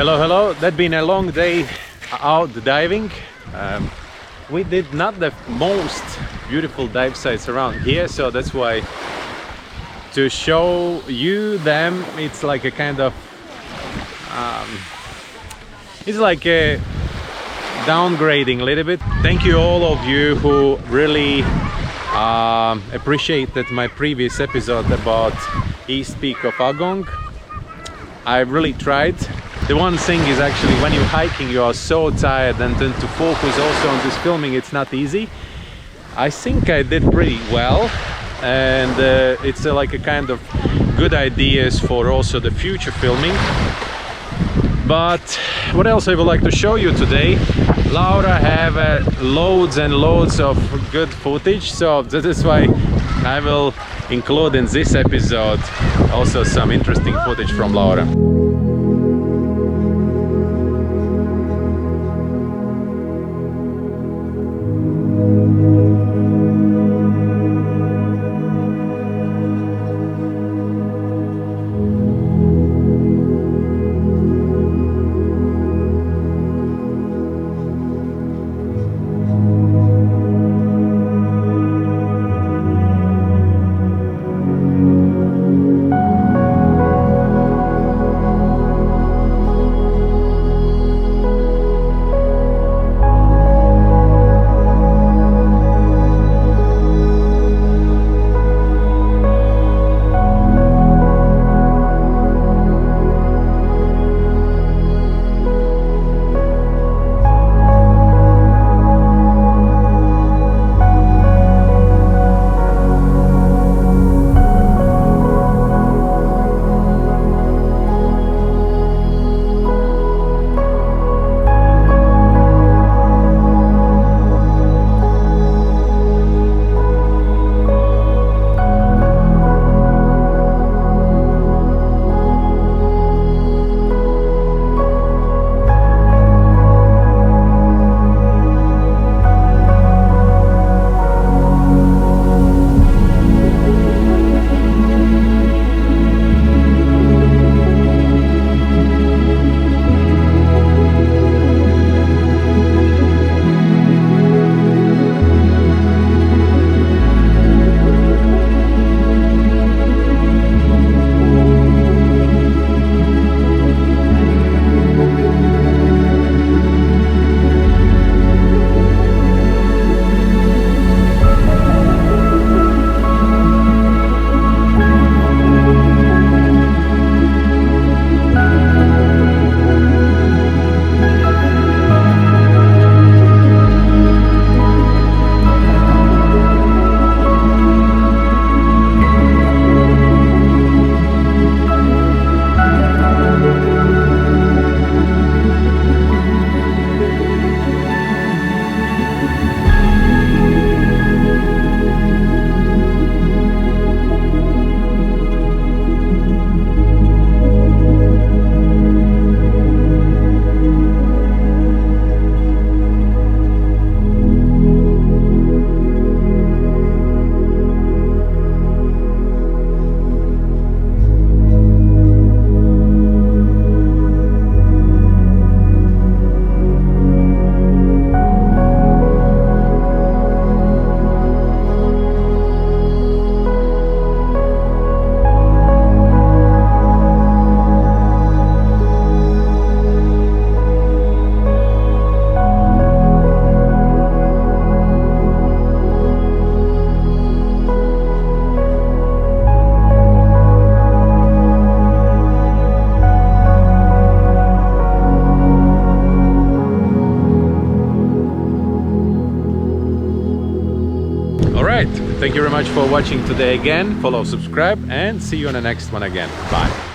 Hello, that's been a long day out diving. We did not the most beautiful dive sites around here, so that's why to show you them it's like a kind of it's like a downgrading a little bit. Thank you all of you who really appreciated my previous episode about East Peak of Agong. I really tried. The one thing is actually when you're hiking you are so tired, and then to focus also on this filming it's not easy. I think I did pretty well, and it's like a kind of good ideas for also the future filming. But what else I would like to show you today? Laura have loads and loads of good footage, so that is why I will include in this episode also some interesting footage from Laura. Thank you very much for watching today again. Follow, subscribe, and see you on the next one again. Bye.